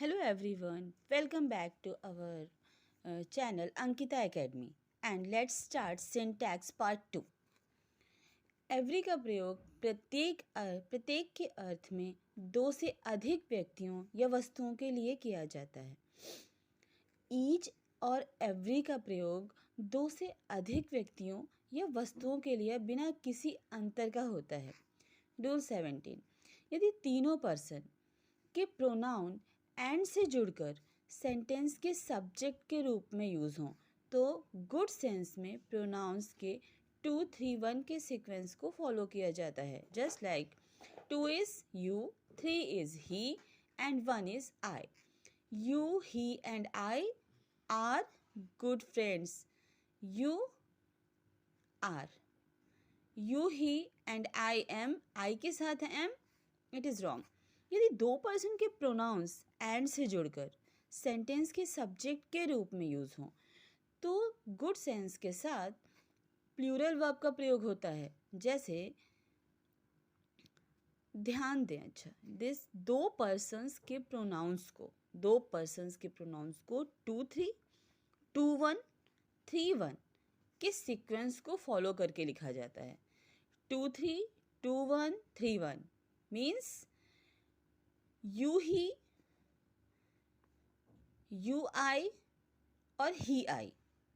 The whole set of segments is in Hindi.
Hello everyone, welcome back to our channel Ankita Academy and let's start syntax part 2. Every का प्रयोग प्रत्येक के अर्थ में दो से अधिक व्यक्तियों या वस्तुओं के लिए किया जाता है. ईच और एवरी का प्रयोग दो से अधिक व्यक्तियों या वस्तुओं के लिए बिना किसी अंतर का होता है. रूल 17. यदि तीनों पर्सन के प्रोनाउन एंड से जुड़कर सेंटेंस के सब्जेक्ट के रूप में यूज़ हों तो गुड सेंस में प्रोनाउंस के 2 3 1 के सीक्वेंस को फॉलो किया जाता है. Just like 2 is you, 3 is he and 1 is I. You, he and I are good friends. You are. You, he and I am, I के साथ एम, इट इज़ रॉन्ग. यदि दो पर्सन के प्रोनाउंस एंड से जुड़कर सेंटेंस के सब्जेक्ट के रूप में यूज़ हों तो गुड सेंस के साथ प्लूरल वर्ब का प्रयोग होता है. जैसे ध्यान दें, अच्छा दिस दो पर्सन्स के प्रोनाउंस को 2 3 2 1 3 1 के सीक्वेंस को फॉलो करके लिखा जाता है. 2 3 2 1 3 1 means you he, you I और he I.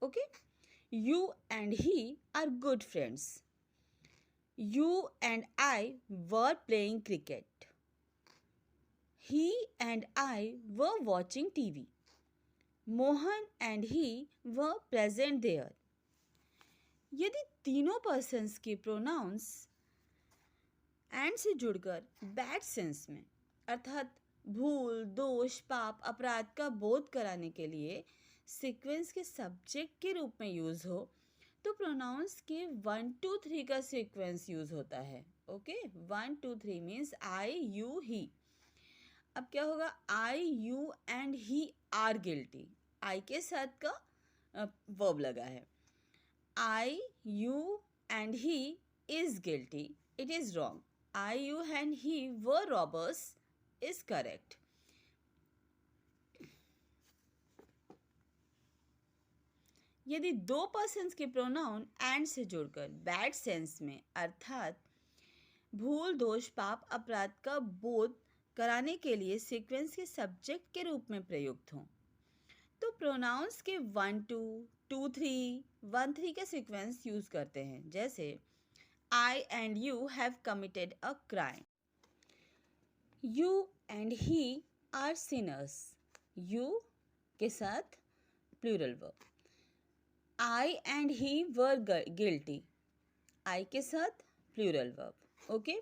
Okay, you and he are good friends. You and I were playing cricket. He and I were watching TV. Mohan and he were present there. यदि तीनों पर्सन्स के प्रोनाउंस एंड से जुड़कर बैड सेंस में अर्थात भूल, दोष, पाप, अपराध का बोध कराने के लिए सीक्वेंस के सब्जेक्ट के रूप में यूज़ हो तो प्रोनाउंस के 1 2 3 का सीक्वेंस यूज़ होता है. Okay, 1 2 3 means I, you, he. अब क्या होगा? I, you and he are guilty. I के साथ का वर्ब लगा है. I, you and he is guilty, it is wrong. I, you and he were robbers is correct. यदि दो पर्सन्स के प्रोनाउन एंड से जुड़कर बैड सेंस में अर्थात भूल, दोष, पाप, अपराध का बोध कराने के लिए सीक्वेंस के सब्जेक्ट के रूप में प्रयुक्त हों तो प्रोनाउंस के 1 2 2 3 1 3 का सीक्वेंस यूज करते हैं. जैसे I and you have committed a crime. You and he are sinners. You के साथ plural verb. I and he were guilty. I के साथ प्लूरल वर्ब. ओके,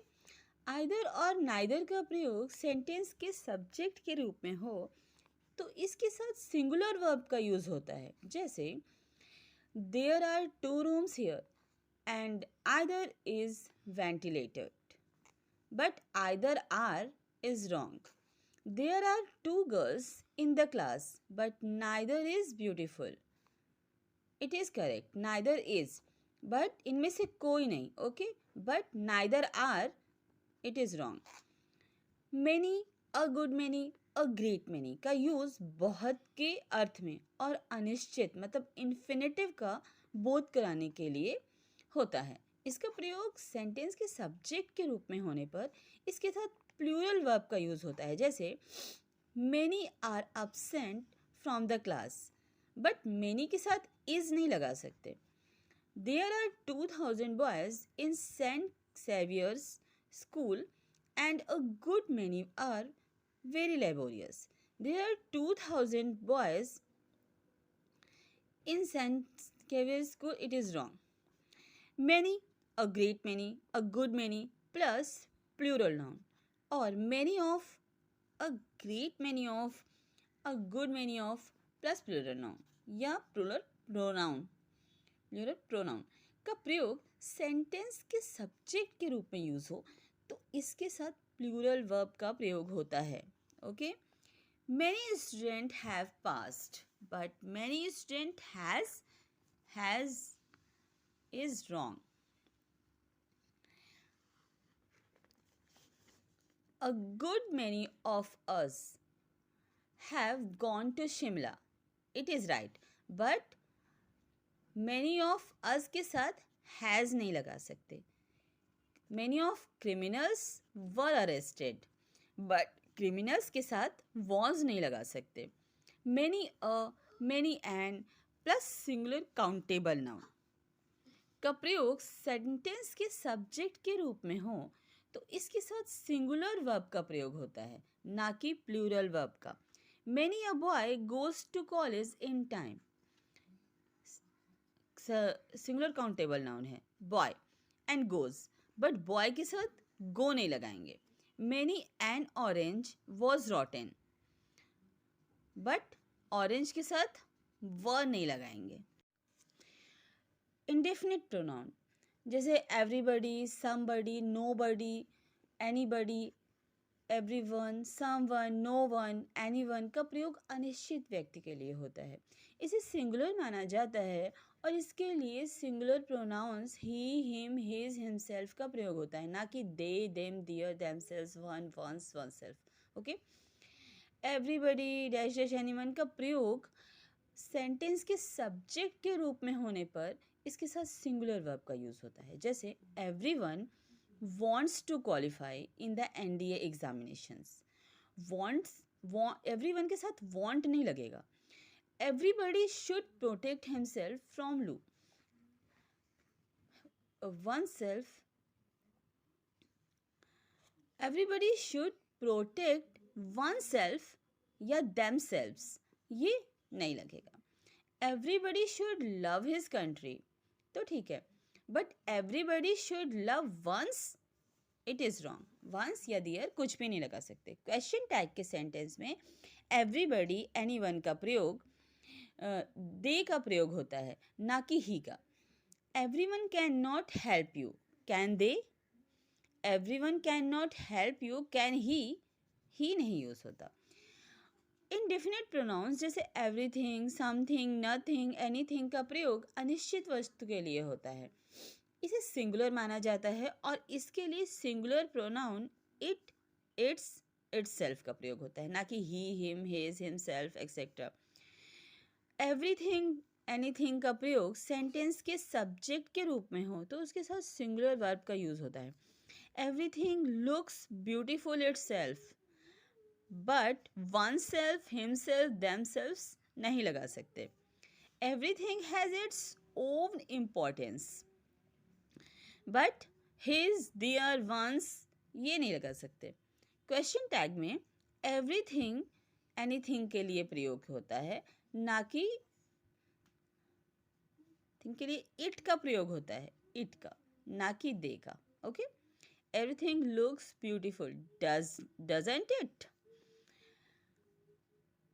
आइदर और नाइदर का प्रयोग सेंटेंस के सब्जेक्ट के रूप में हो तो इसके साथ सिंगुलर वर्ब का यूज होता है. जैसे there are 2 rooms here and either is ventilated. But either are is wrong. There are 2 girls in the class, but neither is beautiful. It is correct. Neither is. But इनमें से कोई नहीं. Okay? But neither are. It is wrong. Many, a good many, a great many का यूज़ बहुत के अर्थ में और अनिश्चित मतलब इन्फिनेटिव का बोध कराने के लिए होता है. इसका प्रयोग सेंटेंस के सब्जेक्ट के रूप में होने पर इसके साथ प्लूरल वर्ब का यूज़ होता है. जैसे many are absent from the class, but many के साथ इज नहीं लगा सकते. There are 2000 boys in Saint Saviour's school and a good many are very laborious. There are 2000 boys in Saint Saviour's school, it is wrong. Many, a great many, a good many plus plural noun, or many of, a great many of, a good many of plus plural noun या plural pronoun का प्रयोग सेंटेंस के सब्जेक्ट के रूप में यूज हो तो इसके साथ प्लूरल वर्ब का प्रयोग होता है. Okay, many student have passed but many student has is wrong. A good many of us have gone to Shimla. It is right. But many of us के साथ has नहीं लगा सकते. Many of criminals were arrested. But criminals के साथ was नहीं लगा सकते. Many a, many an plus singular countable noun का प्रयोग सेंटेंस के सब्जेक्ट के रूप में हो तो इसके साथ सिंगुलर वर्ब का प्रयोग होता है, ना कि प्लूरल वर्ब का. Many a boy goes to college in time. Singular countable noun है boy and goes, but boy के साथ गो नहीं लगाएंगे. Many an orange was rotten, but orange के साथ व नहीं लगाएंगे. इंडेफिनिट प्रोनाउन जैसे everybody, somebody, nobody, anybody, everyone, someone, known, anyone का प्रयोग अनिश्चित व्यक्ति के लिए होता है. इसे सिंगुलर माना जाता है और इसके लिए singular pronouns he, him, his, himself का प्रयोग होता है, ना कि they, them, their, themselves, one, one's, oneself. Okay. Everybody dash dash anyone का प्रयोग सेंटेंस के सब्जेक्ट के रूप में होने पर इसके साथ सिंगुलर वर्ब का यूज होता है. जैसे everyone wants to qualify in the NDA examinations. Everyone के साथ want नहीं लगेगा. Everybody should protect himself from Lou. Oneself. Everybody should protect oneself या themselves. ये नहीं लगेगा. Everybody should love his country. तो ठीक है. But everybody should love one's, it is wrong. One's या दियर कुछ भी नहीं लगा सकते. क्वेश्चन टैग के सेंटेंस में एवरीबडी, एनीवन का प्रयोग दे का प्रयोग होता है, ना कि ही का. Everyone can not help you, can they. Everyone can not help you, can he नहीं यूज होता. इनडेफिनिट प्रोनाउंस जैसे एवरीथिंग, समथिंग, नथिंग, एनीथिंग का प्रयोग अनिश्चित वस्तु के लिए होता है. इसे सिंगुलर माना जाता है और इसके लिए singular pronoun it, its, itself का प्रयोग होता है, ना कि he, him, his, himself etcetera. Everything, anything का प्रयोग सेंटेंस के सब्जेक्ट के रूप में हो तो उसके साथ सिंगुलर वर्ब का यूज होता है. Everything looks beautiful itself, but oneself, himself, themselves नहीं लगा सकते. Everything has its own importance, but his, their, one's ये नहीं लगा सकते. क्वेश्चन टैग में एवरीथिंग, एनीथिंग के लिए प्रयोग होता है, ना कि थिंग के लिए इट का प्रयोग होता है, इट का, ना कि दे का. Okay. Everything looks beautiful, doesn't it.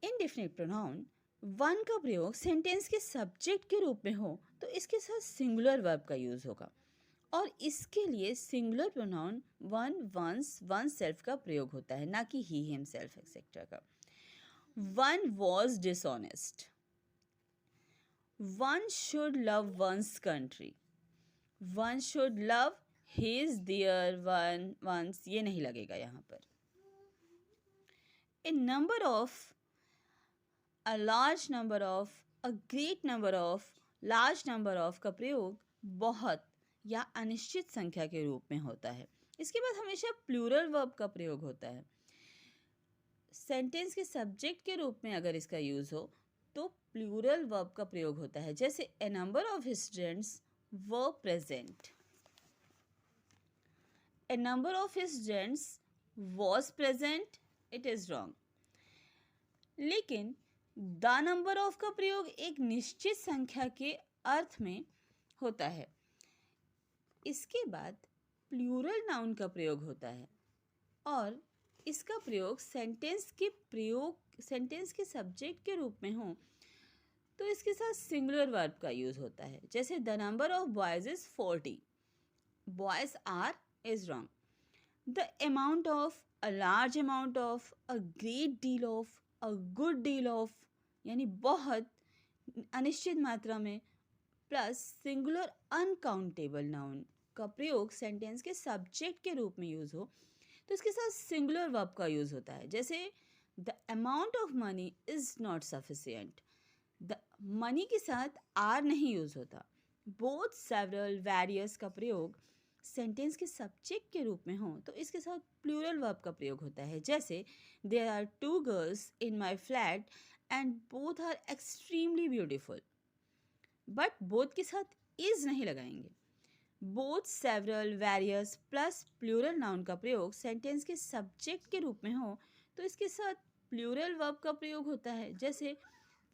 Indefinite pronoun one का प्रयोग सेंटेंस के सब्जेक्ट के रूप में हो तो इसके साथ सिंगुलर वर्ब का यूज होगा और इसके लिए singular pronoun one, one's, oneself का प्रयोग होता है, ना कि ही, हिमसेल्फ एक्सेट्रा का. One was dishonest. One should love one's country. One should love his, their, one, one's ये नहीं लगेगा यहाँ पर. A number of, a large number of, a great number of, large number of का प्रयोग बहुत या अनिश्चित संख्या के रूप में होता है. इसके बाद हमेशा प्लूरल वर्ब का प्रयोग होता है. सेंटेंस के सब्जेक्ट के रूप में अगर इसका यूज हो तो प्लूरल वर्ब का प्रयोग होता है. जैसे a number of students were present. A number of students was present, it is wrong. लेकिन द नंबर ऑफ का प्रयोग एक निश्चित संख्या के अर्थ में होता है. इसके बाद प्लूरल नाउन का प्रयोग होता है और इसका प्रयोग सेंटेंस के सब्जेक्ट के रूप में हो तो इसके साथ सिंगुलर वर्ब का यूज होता है. जैसे the number of boys is 40, boys are is wrong. The amount of, a large amount of, a great deal of, a good deal of यानी बहुत, अनिश्चित मात्रा में, प्लस सिंगुलर अनकाउंटेबल नाउन का प्रयोग सेंटेंस के सब्जेक्ट के रूप में यूज हो तो इसके साथ सिंगुलर वर्ब का यूज होता है. जैसे the amount of money is not sufficient. The money के साथ आर नहीं यूज होता। बोथ सेवरल वेरियस का प्रयोग सेंटेंस के सब्जेक्ट के रूप में हो तो इसके साथ प्लूरल वर्ब का प्रयोग होता है। जैसे there are two girls in my flat and both are extremely beautiful. But both के साथ इज नहीं लगाएंगे। Both several various plus plural noun का प्रयोग सेंटेंस के सब्जेक्ट के रूप में हो तो इसके साथ प्लूरल वर्ब का प्रयोग होता है। जैसे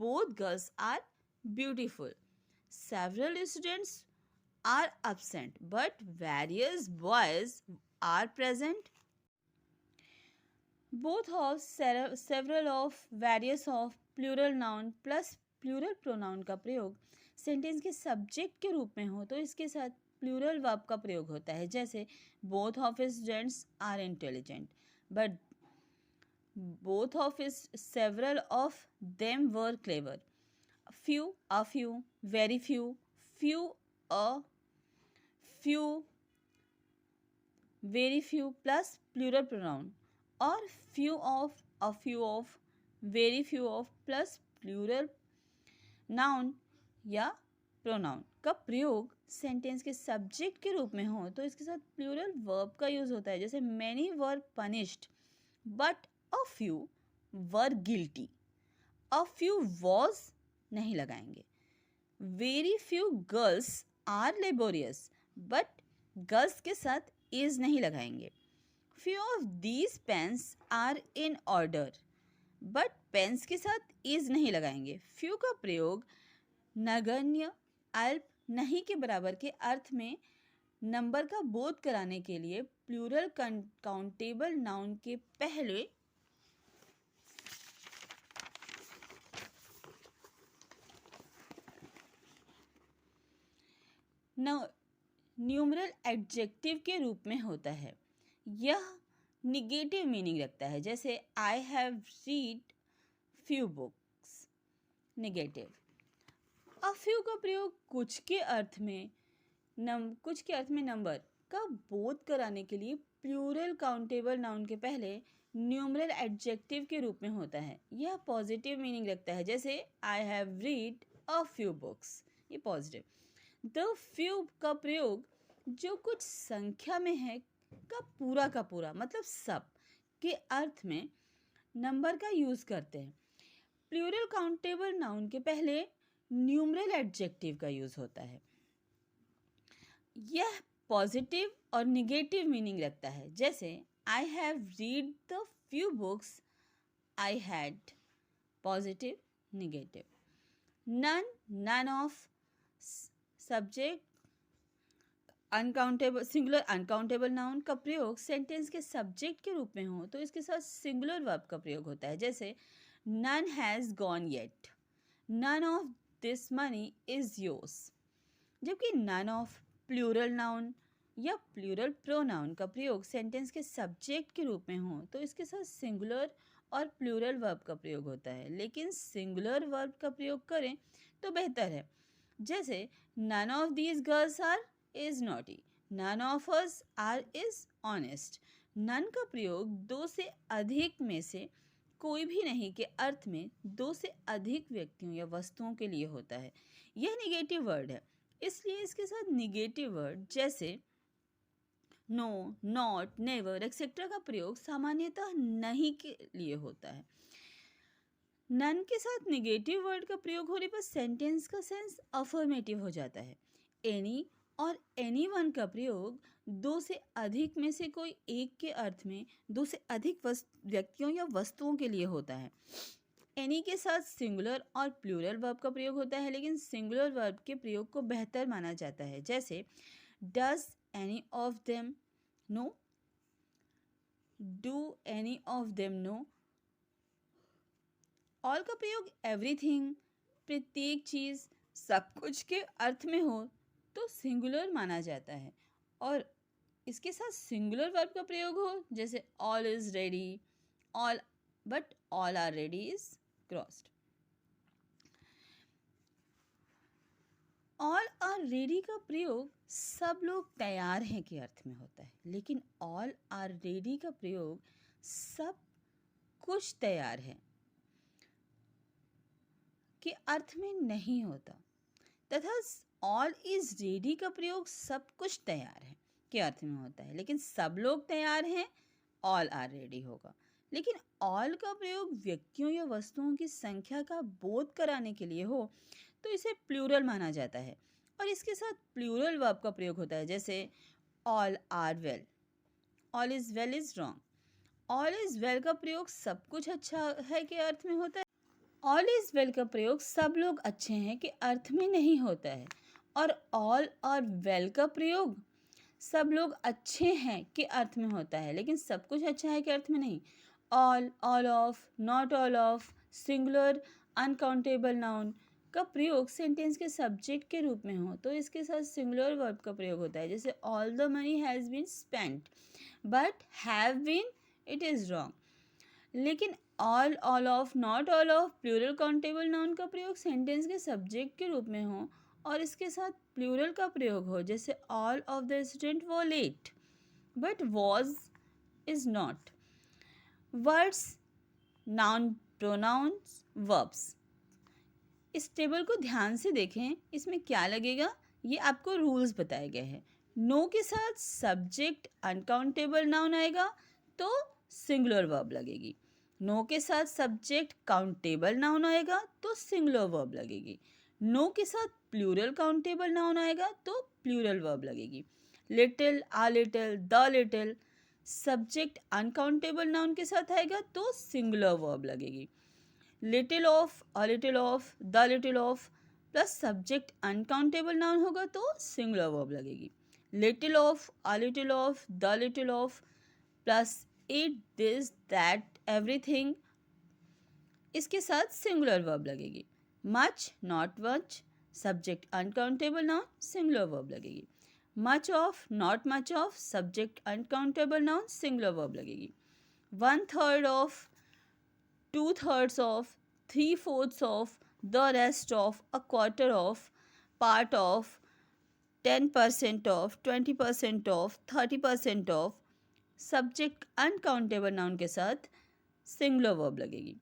both girls are beautiful. Several students are absent, but various boys are present. Both of several of various of plural noun plus plural pronoun का प्रयोग सेंटेंस के सब्जेक्ट के रूप में हो तो इसके साथ प्लूरल वर्ब का प्रयोग होता है। जैसे both of his students are intelligent, but both of his several of them were clever. A few, very few, few, a few, very few plus plural pronoun और few of, a few of, very few of plus plural noun या pronoun का प्रयोग सेंटेंस के सब्जेक्ट के रूप में हो तो इसके साथ प्लूरल वर्ब का यूज होता है। जैसे many were punished but a few were guilty. A few was नहीं लगाएंगे। Very few girls are laborious but girls के साथ is नहीं लगाएंगे। Few of these pens are in order but pens के साथ is नहीं लगाएंगे। Few का प्रयोग नगण्य, अल्प, नहीं के बराबर के अर्थ में नंबर का बोध कराने के लिए प्लूरल काउंटेबल नाउन के पहले न्यूमरल एडजेक्टिव के रूप में होता है। यह निगेटिव मीनिंग रखता है। जैसे I have read few books, negative. A few का प्रयोग कुछ के अर्थ में नंबर का बोध कराने के लिए प्लूरल काउंटेबल नाउन के पहले न्यूमरल एडजेक्टिव के रूप में होता है। यह पॉजिटिव मीनिंग रखता है। जैसे I have read a few books, ये पॉजिटिव। द फ्यू का प्रयोग जो कुछ संख्या में है का पूरा मतलब सब के अर्थ में नंबर का यूज करते हैं। प्लूरल काउंटेबल नाउन के पहले न्यूमरल एडजेक्टिव का यूज होता है। यह पॉजिटिव और निगेटिव मीनिंग रखता है। जैसे I have read the few books, I had, positive, negative. None of, subject uncountable, singular uncountable noun का प्रयोग सेंटेंस के सब्जेक्ट के रूप में हो तो इसके साथ सिंगुलर वर्ब का प्रयोग होता है। जैसे none has gone yet, none of this money is yours. जबकि नन ऑफ प्लूरल नाउन या प्लूरल प्रोनाउन का प्रयोग सेंटेंस के सब्जेक्ट के रूप में हो तो इसके साथ सिंगुलर और प्लूरल वर्ब का प्रयोग होता है। लेकिन सिंगुलर वर्ब का प्रयोग करें तो बेहतर है। जैसे none of these girls are is naughty, none of us are is honest. None का प्रयोग दो से अधिक में से कोई भी नहीं के अर्थ में दो से अधिक व्यक्तियों या वस्तुओं के लिए होता है। यह निगेटिव वर्ड है, इसलिए इसके साथ निगेटिव वर्ड जैसे नो, नॉट, नेवर एक्सेट्रा का प्रयोग सामान्यतः नहीं के लिए होता है। नन के साथ निगेटिव वर्ड का प्रयोग होने पर सेंटेंस का सेंस अफर्मेटिव हो जाता है। एनी और एनीवन का प्रयोग दो से अधिक में से कोई एक के अर्थ में दो से अधिक व्यक्तियों या वस्तुओं के लिए होता है। एनी के साथ सिंगुलर और प्लूरल वर्ब का प्रयोग होता है, लेकिन सिंगुलर वर्ब के प्रयोग को बेहतर माना जाता है। जैसे does any of them know, do any of them know. All का प्रयोग एवरीथिंग, प्रत्येक चीज, सब कुछ के अर्थ में हो तो सिंगुलर माना जाता है। और इसके साथ सिंगुलर वर्ब का प्रयोग हो जैसे all is ready, all, but all are ready is crossed. All are ready का प्रयोग सब लोग तैयार हैं के अर्थ में होता है, लेकिन ऑल आर रेडी का प्रयोग सब कुछ तैयार है के अर्थ में नहीं होता, तथा ऑल इज रेडी का प्रयोग सब कुछ तैयार है के अर्थ में होता है। लेकिन सब लोग तैयार हैं, ऑल आर रेडी होगा। लेकिन ऑल का प्रयोग व्यक्तियों या वस्तुओं की संख्या का बोध कराने के लिए हो तो इसे प्लूरल माना जाता है, और इसके साथ प्लूरल वर्ब का प्रयोग होता है, जैसे all are well, all is well is wrong. All is well का प्रयोग सब कुछ अच्छा है के अर्थ में होता है। ऑल इज वेल का प्रयोग सब लोग अच्छे हैं के अर्थ में नहीं होता है, और ऑल और वेल का प्रयोग सब लोग अच्छे हैं के अर्थ में होता है, लेकिन सब कुछ अच्छा है के अर्थ में नहीं। All, all of, not all of, singular uncountable noun का प्रयोग सेंटेंस के सब्जेक्ट के रूप में हो तो इसके साथ सिंगुलर वर्ब का प्रयोग होता है, जैसे all the money has been spent, but have been it is wrong. लेकिन all, all of, not all of plural countable noun का प्रयोग सेंटेंस के सब्जेक्ट के रूप में हो और इसके साथ प्लूरल का प्रयोग हो, जैसे all of the student were late, but was is not. Words, noun, pronouns, verbs. इस टेबल को ध्यान से देखें, इसमें क्या लगेगा, ये आपको रूल्स बताए गए हैं। नो के साथ सब्जेक्ट अनकाउंटेबल नाउन आएगा तो सिंगुलर वर्ब लगेगी। नो के साथ सब्जेक्ट काउंटेबल नाउन आएगा तो सिंगुलर वर्ब लगेगी। नो के साथ प्लूरल काउंटेबल नाउन आएगा तो प्लूरल वर्ब लगेगी। Little, a little, the little subject uncountable noun के साथ आएगा तो सिंगुलर वर्ब लगेगी। Little of, a little of, the little of plus subject uncountable noun होगा तो सिंगुलर वर्ब लगेगी। Little of, a little of, the little of plus it, this, that, everything इसके साथ सिंगुलर वर्ब लगेगी। Much, not much subject uncountable noun singular verb लगेगी। Much of, not much of subject uncountable noun singular verb लगेगी। 1/3 of, 2/3 of, 3/4 of, the rest of, a quarter of, part of, 10% of, 20% of, 30% of subject uncountable noun के साथ सिंगुलर वर्ब लगेगी।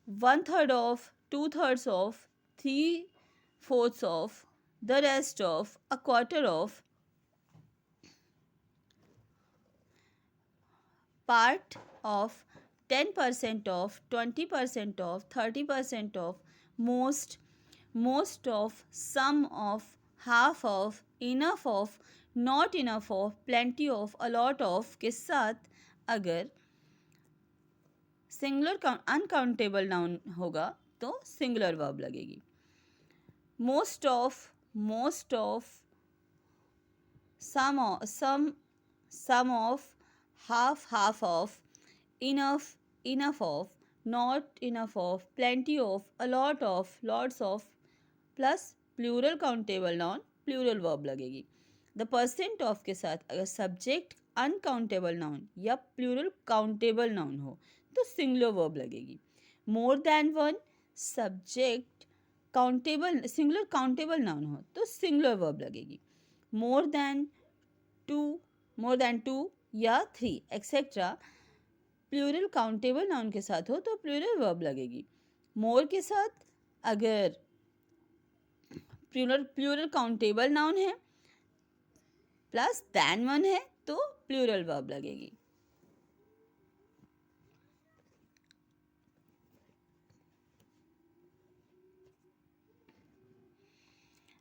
1/3 of, 2/3 of, 3/4 of, the rest of, a quarter of, part of, 10% off, 20% off, 30% off, most of, some of, half of, enough of, not enough of, plenty of, a lot of के साथ अगर सिंगुलर अनकाउंटेबल नाउन होगा तो सिंगुलर वर्ब लगेगी। most of, some of, half of, enough of, not enough of, plenty of, a lot of, lots of plus plural countable noun plural verb लगेगी। द परसेंट ऑफ के साथ अगर सब्जेक्ट अनकाउंटेबल नाउन या प्लूरल काउंटेबल नाउन हो तो सिंगुलर वर्ब लगेगी। More than one subject countable singular countable noun हो तो सिंगुलर वर्ब लगेगी। मोर देन टू या 3 एक्सेट्रा प्लूरल काउंटेबल नाउन के साथ हो तो प्लूरल वर्ब लगेगी। मोर के साथ अगर प्लूरल काउंटेबल नाउन है प्लस दैन वन है तो प्लूरल वर्ब लगेगी।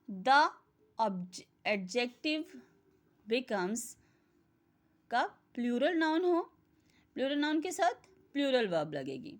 द एडजेक्टिव बिकम्स का प्लूरल नाउन हो, प्लूरल नाउन के साथ प्लूरल वर्ब लगेगी।